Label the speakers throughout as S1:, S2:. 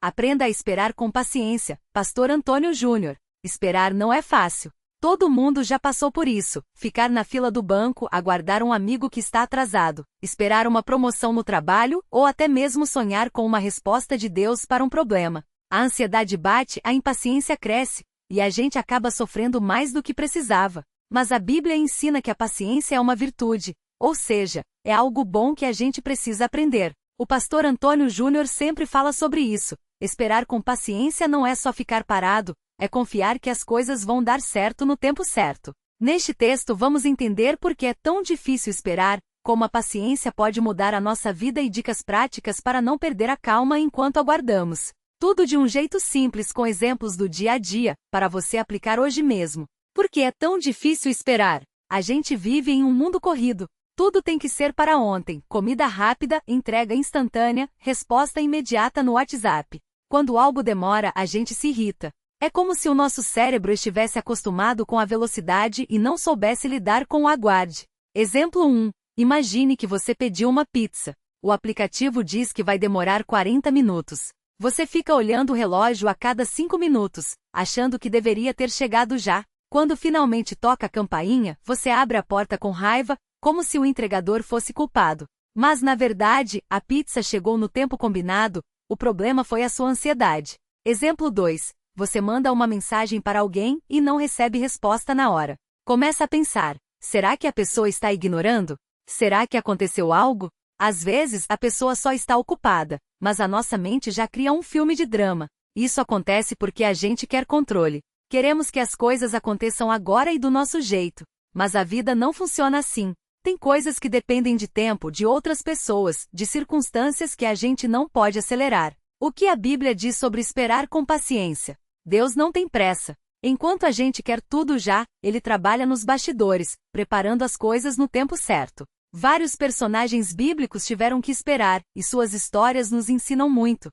S1: Aprenda a esperar com paciência. Pastor Antônio Júnior. Esperar não é fácil. Todo mundo já passou por isso. Ficar na fila do banco, aguardar um amigo que está atrasado, esperar uma promoção no trabalho ou até mesmo sonhar com uma resposta de Deus para um problema. A ansiedade bate, a impaciência cresce, e a gente acaba sofrendo mais do que precisava. Mas a Bíblia ensina que a paciência é uma virtude, ou seja, é algo bom que a gente precisa aprender. O pastor Antônio Júnior sempre fala sobre isso. Esperar com paciência não é só ficar parado, é confiar que as coisas vão dar certo no tempo certo. Neste texto vamos entender por que é tão difícil esperar, como a paciência pode mudar a nossa vida e dicas práticas para não perder a calma enquanto aguardamos. Tudo de um jeito simples com exemplos do dia a dia, para você aplicar hoje mesmo. Por que é tão difícil esperar? A gente vive em um mundo corrido. Tudo tem que ser para ontem, comida rápida, entrega instantânea, resposta imediata no WhatsApp. Quando algo demora, a gente se irrita. É como se o nosso cérebro estivesse acostumado com a velocidade e não soubesse lidar com o aguarde. Exemplo 1. Imagine que você pediu uma pizza. O aplicativo diz que vai demorar 40 minutos. Você fica olhando o relógio a cada 5 minutos, achando que deveria ter chegado já. Quando finalmente toca a campainha, você abre a porta com raiva, como se o entregador fosse culpado. Mas na verdade, a pizza chegou no tempo combinado, o problema foi a sua ansiedade. Exemplo 2. Você manda uma mensagem para alguém e não recebe resposta na hora. Começa a pensar, será que a pessoa está ignorando? Será que aconteceu algo? Às vezes, a pessoa só está ocupada, mas a nossa mente já cria um filme de drama. Isso acontece porque a gente quer controle. Queremos que as coisas aconteçam agora e do nosso jeito. Mas a vida não funciona assim. Tem coisas que dependem de tempo, de outras pessoas, de circunstâncias que a gente não pode acelerar. O que a Bíblia diz sobre esperar com paciência? Deus não tem pressa. Enquanto a gente quer tudo já, Ele trabalha nos bastidores, preparando as coisas no tempo certo. Vários personagens bíblicos tiveram que esperar, e suas histórias nos ensinam muito.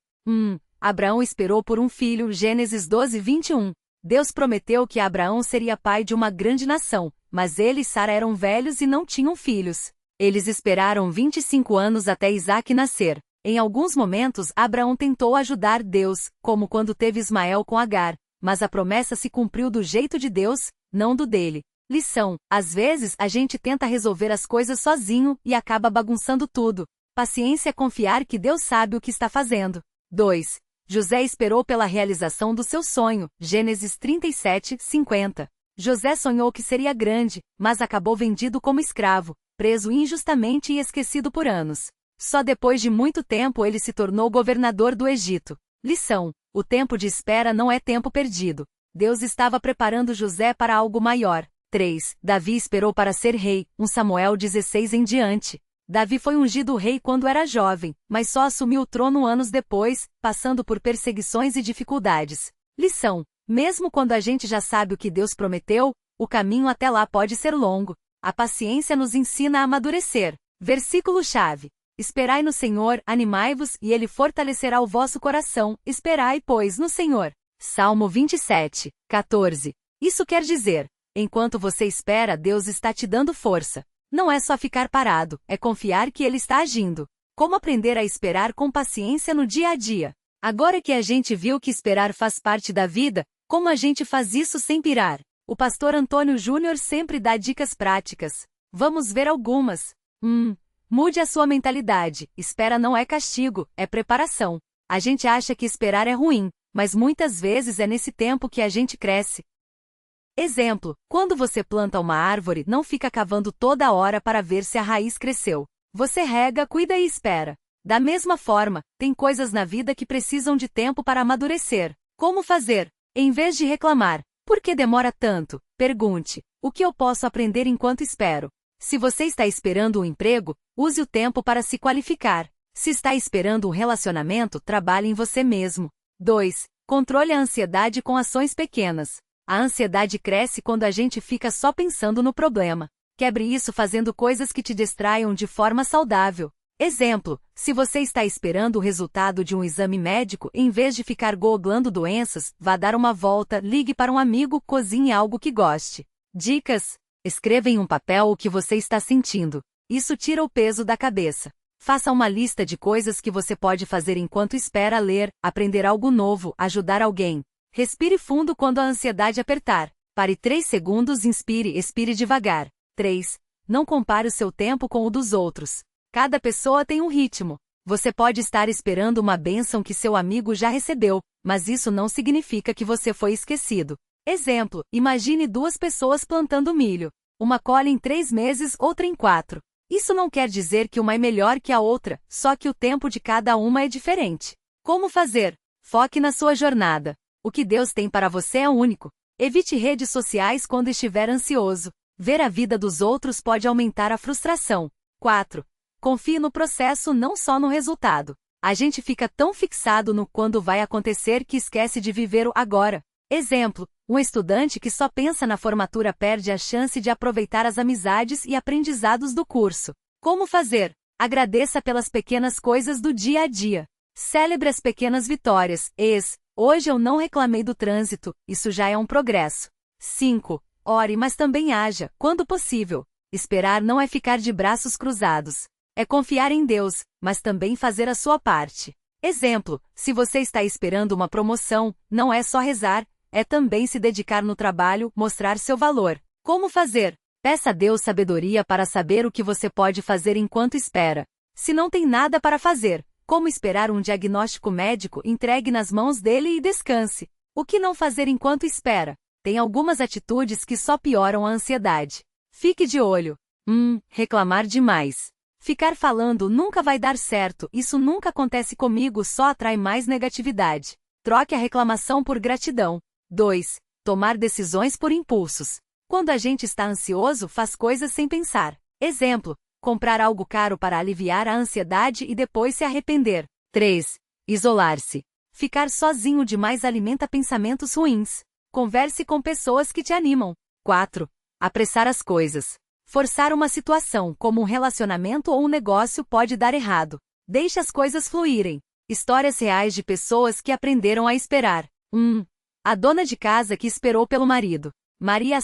S1: Abraão esperou por um filho, Gênesis 12, 21. Deus prometeu que Abraão seria pai de uma grande nação, mas ele e Sara eram velhos e não tinham filhos. Eles esperaram 25 anos até Isaque nascer. Em alguns momentos, Abraão tentou ajudar Deus, como quando teve Ismael com Agar, mas a promessa se cumpriu do jeito de Deus, não do dele. Lição: às vezes a gente tenta resolver as coisas sozinho e acaba bagunçando tudo. Paciência é confiar que Deus sabe o que está fazendo. 2. José esperou pela realização do seu sonho, Gênesis 37, 50. José sonhou que seria grande, mas acabou vendido como escravo, preso injustamente e esquecido por anos. Só depois de muito tempo ele se tornou governador do Egito. Lição: o tempo de espera não é tempo perdido. Deus estava preparando José para algo maior. 3. Davi esperou para ser rei, 1 Samuel 16 em diante. Davi foi ungido rei quando era jovem, mas só assumiu o trono anos depois, passando por perseguições e dificuldades. Lição: mesmo quando a gente já sabe o que Deus prometeu, o caminho até lá pode ser longo. A paciência nos ensina a amadurecer. Versículo-chave: esperai no Senhor, animai-vos, e Ele fortalecerá o vosso coração. Esperai, pois, no Senhor. Salmo 27, 14. Isso quer dizer, enquanto você espera, Deus está te dando força. Não é só ficar parado, é confiar que Ele está agindo. Como aprender a esperar com paciência no dia a dia? Agora que a gente viu que esperar faz parte da vida, como a gente faz isso sem pirar? O pastor Antônio Júnior sempre dá dicas práticas. Vamos ver algumas. Mude a sua mentalidade. Espera não é castigo, é preparação. A gente acha que esperar é ruim, mas muitas vezes é nesse tempo que a gente cresce. Exemplo: quando você planta uma árvore, não fica cavando toda hora para ver se a raiz cresceu. Você rega, cuida e espera. Da mesma forma, tem coisas na vida que precisam de tempo para amadurecer. Como fazer? Em vez de reclamar, por que demora tanto? Pergunte: o que eu posso aprender enquanto espero? Se você está esperando um emprego, use o tempo para se qualificar. Se está esperando um relacionamento, trabalhe em você mesmo. 2. Controle a ansiedade com ações pequenas. A ansiedade cresce quando a gente fica só pensando no problema. Quebre isso fazendo coisas que te distraiam de forma saudável. Exemplo: se você está esperando o resultado de um exame médico, em vez de ficar googlando doenças, vá dar uma volta, ligue para um amigo, cozinhe algo que goste. Dicas: escreva em um papel o que você está sentindo. Isso tira o peso da cabeça. Faça uma lista de coisas que você pode fazer enquanto espera ler, aprender algo novo, ajudar alguém. Respire fundo quando a ansiedade apertar. Pare 3 segundos, inspire, expire devagar. 3. Não compare o seu tempo com o dos outros. Cada pessoa tem um ritmo. Você pode estar esperando uma bênção que seu amigo já recebeu, mas isso não significa que você foi esquecido. Exemplo, imagine 2 pessoas plantando milho. Uma colhe em 3 meses, outra em 4. Isso não quer dizer que uma é melhor que a outra, só que o tempo de cada uma é diferente. Como fazer? Foque na sua jornada. O que Deus tem para você é único. Evite redes sociais quando estiver ansioso. Ver a vida dos outros pode aumentar a frustração. 4. Confie no processo, não só no resultado. A gente fica tão fixado no quando vai acontecer que esquece de viver o agora. Exemplo, um estudante que só pensa na formatura perde a chance de aproveitar as amizades e aprendizados do curso. Como fazer? Agradeça pelas pequenas coisas do dia a dia. Celebre as pequenas vitórias. Hoje eu não reclamei do trânsito, isso já é um progresso. 5. Ore, mas também haja, quando possível. Esperar não é ficar de braços cruzados. É confiar em Deus, mas também fazer a sua parte. Exemplo, se você está esperando uma promoção, não é só rezar, é também se dedicar no trabalho, mostrar seu valor. Como fazer? Peça a Deus sabedoria para saber o que você pode fazer enquanto espera. Se não tem nada para fazer, como esperar um diagnóstico médico, entregue nas mãos dele e descanse. O que não fazer enquanto espera? Tem algumas atitudes que só pioram a ansiedade. Fique de olho. Reclamar demais. Ficar falando nunca vai dar certo, isso nunca acontece comigo, só atrai mais negatividade. Troque a reclamação por gratidão. 2. Tomar decisões por impulsos. Quando a gente está ansioso, faz coisas sem pensar. Exemplo, comprar algo caro para aliviar a ansiedade e depois se arrepender. 3. Isolar-se. Ficar sozinho demais alimenta pensamentos ruins. Converse com pessoas que te animam. 4. Apressar as coisas. Forçar uma situação, como um relacionamento ou um negócio, pode dar errado. Deixe as coisas fluírem. Histórias reais de pessoas que aprenderam a esperar. 1. A dona de casa que esperou pelo marido. Maria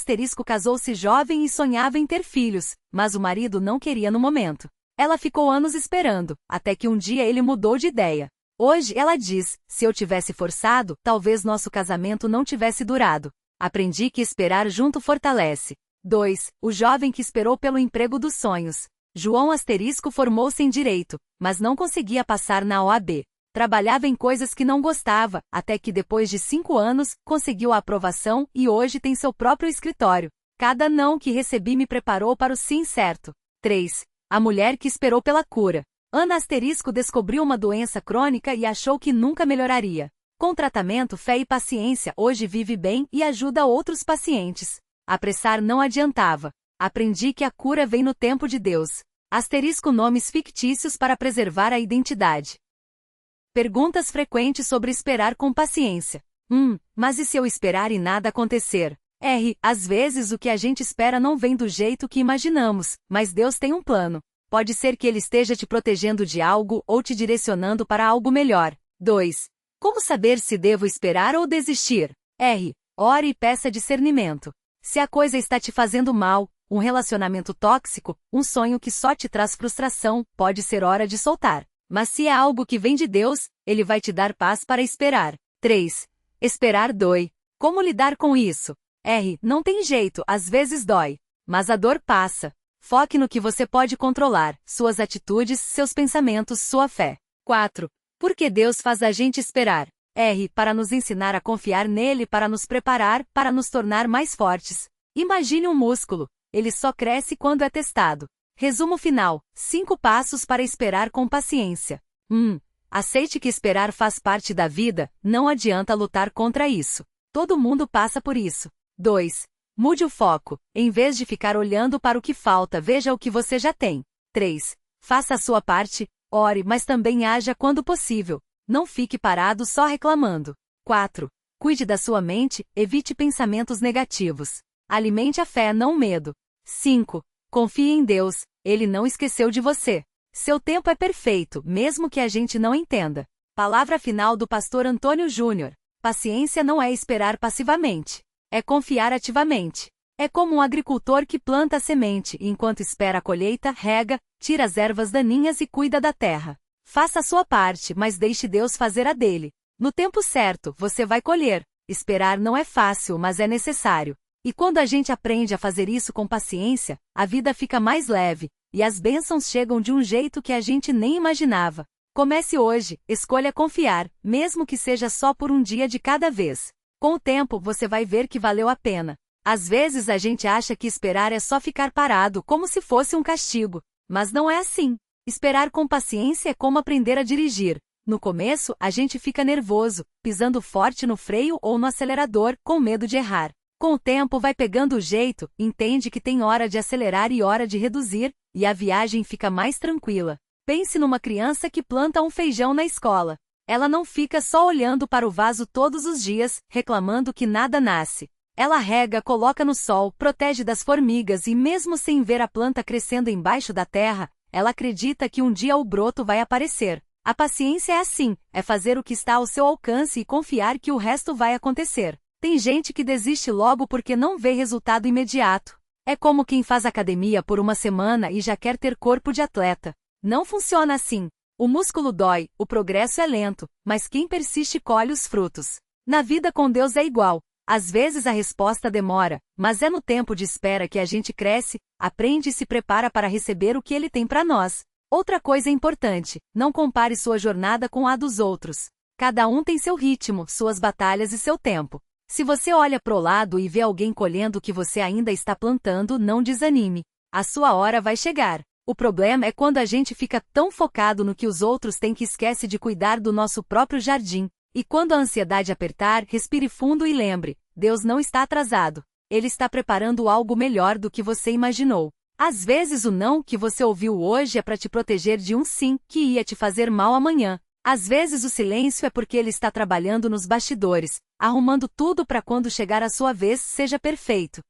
S1: casou-se jovem e sonhava em ter filhos, mas o marido não queria no momento. Ela ficou anos esperando, até que um dia ele mudou de ideia. Hoje ela diz, se eu tivesse forçado, talvez nosso casamento não tivesse durado. Aprendi que esperar junto fortalece. 2. O jovem que esperou pelo emprego dos sonhos. João formou-se em Direito, mas não conseguia passar na OAB. Trabalhava em coisas que não gostava, até que depois de 5 anos, conseguiu a aprovação e hoje tem seu próprio escritório. Cada não que recebi me preparou para o sim certo. 3. A mulher que esperou pela cura. Ana descobriu uma doença crônica e achou que nunca melhoraria. Com tratamento, fé e paciência, hoje vive bem e ajuda outros pacientes. Apressar não adiantava. Aprendi que a cura vem no tempo de Deus. Nomes fictícios para preservar a identidade. Perguntas frequentes sobre esperar com paciência. Mas e se eu esperar e nada acontecer? Às vezes o que a gente espera não vem do jeito que imaginamos, mas Deus tem um plano. Pode ser que Ele esteja te protegendo de algo ou te direcionando para algo melhor. 2. Como saber se devo esperar ou desistir? Ore e peça discernimento. Se a coisa está te fazendo mal, um relacionamento tóxico, um sonho que só te traz frustração, pode ser hora de soltar. Mas se é algo que vem de Deus, Ele vai te dar paz para esperar. 3. Esperar dói. Como lidar com isso? Não tem jeito, às vezes dói. Mas a dor passa. Foque no que você pode controlar, suas atitudes, seus pensamentos, sua fé. 4. Por que Deus faz a gente esperar? Para nos ensinar a confiar nele, para nos preparar, para nos tornar mais fortes. Imagine um músculo. Ele só cresce quando é testado. Resumo final. 5 passos para esperar com paciência. 1. Aceite que esperar faz parte da vida, não adianta lutar contra isso. Todo mundo passa por isso. 2. Mude o foco. Em vez de ficar olhando para o que falta, veja o que você já tem. 3. Faça a sua parte, ore, mas também haja quando possível. Não fique parado só reclamando. 4. Cuide da sua mente, evite pensamentos negativos. Alimente a fé, não o medo. 5. Confie em Deus, Ele não esqueceu de você. Seu tempo é perfeito, mesmo que a gente não entenda. Palavra final do pastor Antônio Júnior. Paciência não é esperar passivamente. É confiar ativamente. É como um agricultor que planta a semente e enquanto espera a colheita, rega, Tira as ervas daninhas e cuida da terra. Faça a sua parte, mas deixe Deus fazer a dele. No tempo certo, você vai colher. Esperar não é fácil, mas é necessário. E quando a gente aprende a fazer isso com paciência, a vida fica mais leve, e as bênçãos chegam de um jeito que a gente nem imaginava. Comece hoje, escolha confiar, mesmo que seja só por um dia de cada vez. Com o tempo, você vai ver que valeu a pena. Às vezes a gente acha que esperar é só ficar parado, como se fosse um castigo. Mas não é assim. Esperar com paciência é como aprender a dirigir. No começo, a gente fica nervoso, pisando forte no freio ou no acelerador, com medo de errar. Com o tempo vai pegando o jeito, entende que tem hora de acelerar e hora de reduzir, e a viagem fica mais tranquila. Pense numa criança que planta um feijão na escola. Ela não fica só olhando para o vaso todos os dias, reclamando que nada nasce. Ela rega, coloca no sol, protege das formigas e mesmo sem ver a planta crescendo embaixo da terra, ela acredita que um dia o broto vai aparecer. A paciência é assim, é fazer o que está ao seu alcance e confiar que o resto vai acontecer. Tem gente que desiste logo porque não vê resultado imediato. É como quem faz academia por uma semana e já quer ter corpo de atleta. Não funciona assim. O músculo dói, o progresso é lento, mas quem persiste colhe os frutos. Na vida com Deus é igual. Às vezes a resposta demora, mas é no tempo de espera que a gente cresce, aprende e se prepara para receber o que Ele tem para nós. Outra coisa importante, não compare sua jornada com a dos outros. Cada um tem seu ritmo, suas batalhas e seu tempo. Se você olha pro lado e vê alguém colhendo o que você ainda está plantando, não desanime. A sua hora vai chegar. O problema é quando a gente fica tão focado no que os outros têm que esquece de cuidar do nosso próprio jardim. E quando a ansiedade apertar, respire fundo e lembre, Deus não está atrasado. Ele está preparando algo melhor do que você imaginou. Às vezes o não que você ouviu hoje é para te proteger de um sim que ia te fazer mal amanhã. Às vezes o silêncio é porque Ele está trabalhando nos bastidores, arrumando tudo para quando chegar a sua vez seja perfeito.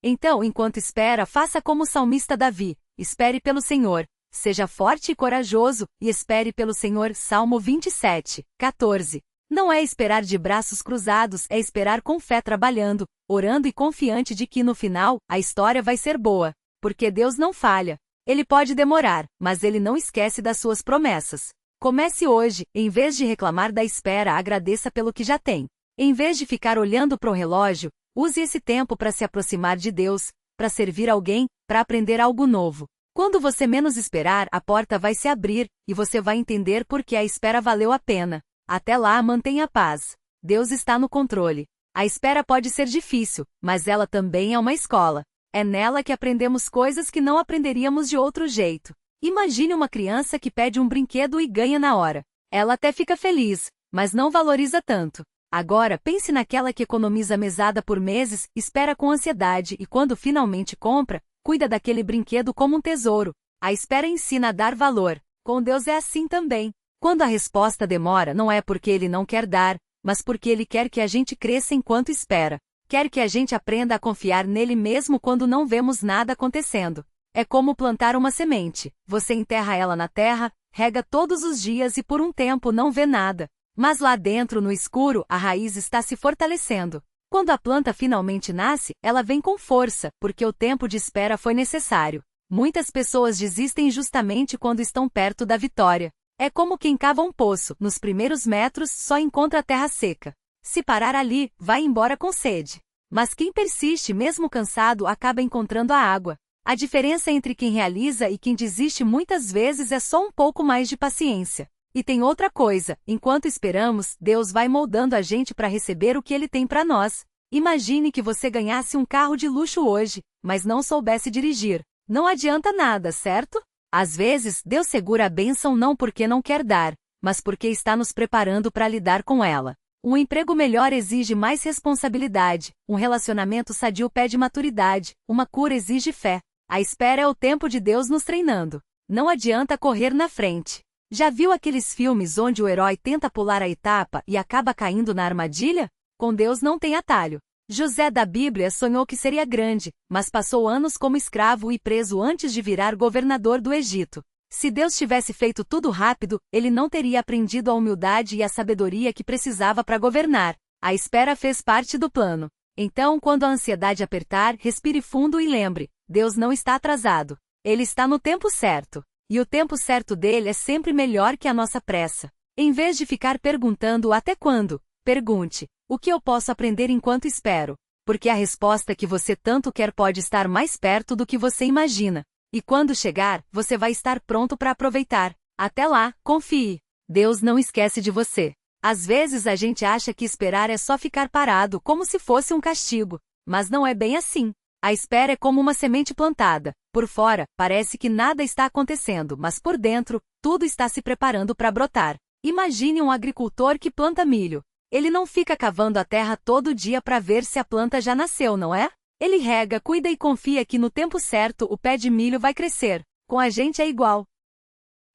S1: Então, enquanto espera, faça como o salmista Davi, espere pelo Senhor, seja forte e corajoso, e espere pelo Senhor. Salmo 27, 14. Não é esperar de braços cruzados, é esperar com fé trabalhando, orando e confiante de que no final, a história vai ser boa, porque Deus não falha. Ele pode demorar, mas Ele não esquece das suas promessas. Comece hoje, em vez de reclamar da espera, agradeça pelo que já tem. Em vez de ficar olhando para o relógio, use esse tempo para se aproximar de Deus, para servir alguém, para aprender algo novo. Quando você menos esperar, a porta vai se abrir, e você vai entender por que a espera valeu a pena. Até lá, mantenha a paz. Deus está no controle. A espera pode ser difícil, mas ela também é uma escola. É nela que aprendemos coisas que não aprenderíamos de outro jeito. Imagine uma criança que pede um brinquedo e ganha na hora. Ela até fica feliz, mas não valoriza tanto. Agora, pense naquela que economiza mesada por meses, espera com ansiedade e quando finalmente compra, cuida daquele brinquedo como um tesouro. A espera ensina a dar valor. Com Deus é assim também. Quando a resposta demora, não é porque Ele não quer dar, mas porque Ele quer que a gente cresça enquanto espera. Quer que a gente aprenda a confiar nele mesmo quando não vemos nada acontecendo. É como plantar uma semente. Você enterra ela na terra, rega todos os dias e por um tempo não vê nada. Mas lá dentro, no escuro, a raiz está se fortalecendo. Quando a planta finalmente nasce, ela vem com força, porque o tempo de espera foi necessário. Muitas pessoas desistem justamente quando estão perto da vitória. É como quem cava um poço, nos primeiros metros só encontra a terra seca. Se parar ali, vai embora com sede. Mas quem persiste mesmo cansado acaba encontrando a água. A diferença entre quem realiza e quem desiste muitas vezes é só um pouco mais de paciência. E tem outra coisa, enquanto esperamos, Deus vai moldando a gente para receber o que Ele tem para nós. Imagine que você ganhasse um carro de luxo hoje, mas não soubesse dirigir. Não adianta nada, certo? Às vezes, Deus segura a bênção não porque não quer dar, mas porque está nos preparando para lidar com ela. Um emprego melhor exige mais responsabilidade, um relacionamento sadio pede maturidade, uma cura exige fé. A espera é o tempo de Deus nos treinando. Não adianta correr na frente. Já viu aqueles filmes onde o herói tenta pular a etapa e acaba caindo na armadilha? Com Deus não tem atalho. José da Bíblia sonhou que seria grande, mas passou anos como escravo e preso antes de virar governador do Egito. Se Deus tivesse feito tudo rápido, ele não teria aprendido a humildade e a sabedoria que precisava para governar. A espera fez parte do plano. Então, quando a ansiedade apertar, respire fundo e lembre, Deus não está atrasado. Ele está no tempo certo. E o tempo certo dele é sempre melhor que a nossa pressa. Em vez de ficar perguntando até quando, pergunte: o que eu posso aprender enquanto espero? Porque a resposta que você tanto quer pode estar mais perto do que você imagina. E quando chegar, você vai estar pronto para aproveitar. Até lá, confie. Deus não esquece de você. Às vezes a gente acha que esperar é só ficar parado, como se fosse um castigo. Mas não é bem assim. A espera é como uma semente plantada. Por fora, parece que nada está acontecendo, mas por dentro, tudo está se preparando para brotar. Imagine um agricultor que planta milho. Ele não fica cavando a terra todo dia para ver se a planta já nasceu, não é? Ele rega, cuida e confia que no tempo certo o pé de milho vai crescer. Com a gente é igual.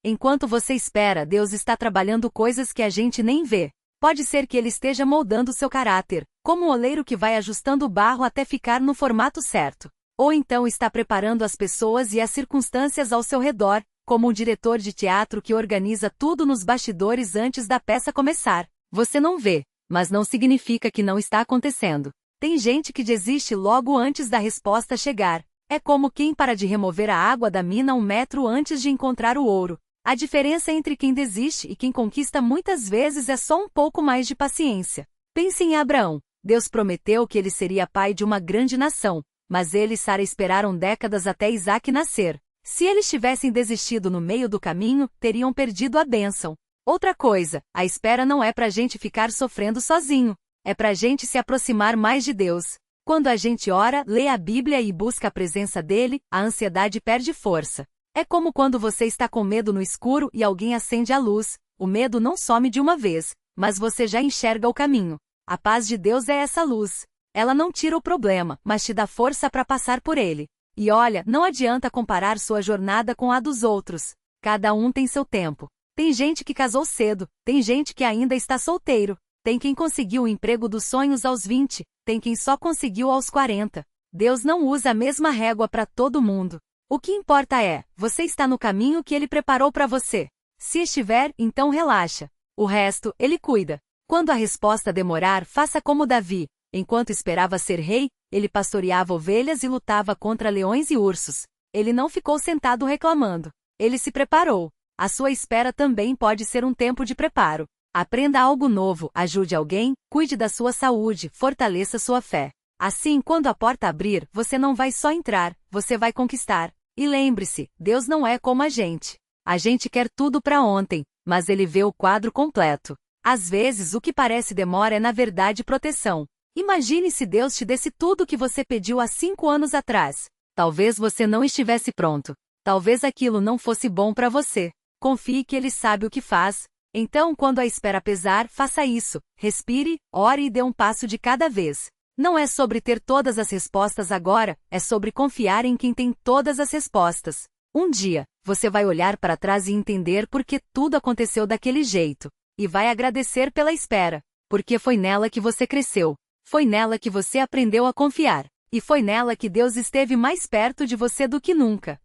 S1: Enquanto você espera, Deus está trabalhando coisas que a gente nem vê. Pode ser que Ele esteja moldando seu caráter, como um oleiro que vai ajustando o barro até ficar no formato certo. Ou então está preparando as pessoas e as circunstâncias ao seu redor, como um diretor de teatro que organiza tudo nos bastidores antes da peça começar. Você não vê, mas não significa que não está acontecendo. Tem gente que desiste logo antes da resposta chegar. É como quem para de remover a água da mina 1 metro antes de encontrar o ouro. A diferença entre quem desiste e quem conquista muitas vezes é só um pouco mais de paciência. Pense em Abraão. Deus prometeu que ele seria pai de uma grande nação, mas ele e Sara esperaram décadas até Isaac nascer. Se eles tivessem desistido no meio do caminho, teriam perdido a bênção. Outra coisa, a espera não é pra gente ficar sofrendo sozinho. É pra gente se aproximar mais de Deus. Quando a gente ora, lê a Bíblia e busca a presença dele, a ansiedade perde força. É como quando você está com medo no escuro e alguém acende a luz. O medo não some de uma vez, mas você já enxerga o caminho. A paz de Deus é essa luz. Ela não tira o problema, mas te dá força para passar por ele. E olha, não adianta comparar sua jornada com a dos outros. Cada um tem seu tempo. Tem gente que casou cedo, tem gente que ainda está solteiro. Tem quem conseguiu o emprego dos sonhos aos 20, tem quem só conseguiu aos 40. Deus não usa a mesma régua para todo mundo. O que importa é, você está no caminho que Ele preparou para você. Se estiver, então relaxa. O resto, Ele cuida. Quando a resposta demorar, faça como Davi. Enquanto esperava ser rei, ele pastoreava ovelhas e lutava contra leões e ursos. Ele não ficou sentado reclamando. Ele se preparou. A sua espera também pode ser um tempo de preparo. Aprenda algo novo, ajude alguém, cuide da sua saúde, fortaleça sua fé. Assim, quando a porta abrir, você não vai só entrar, você vai conquistar. E lembre-se, Deus não é como a gente. A gente quer tudo para ontem, mas Ele vê o quadro completo. Às vezes, o que parece demora é na verdade proteção. Imagine se Deus te desse tudo o que você pediu há 5 anos atrás. Talvez você não estivesse pronto. Talvez aquilo não fosse bom para você. Confie que Ele sabe o que faz. Então, quando a espera pesar, faça isso. Respire, ore e dê um passo de cada vez. Não é sobre ter todas as respostas agora, é sobre confiar em quem tem todas as respostas. Um dia, você vai olhar para trás e entender por que tudo aconteceu daquele jeito. E vai agradecer pela espera. Porque foi nela que você cresceu. Foi nela que você aprendeu a confiar. E foi nela que Deus esteve mais perto de você do que nunca.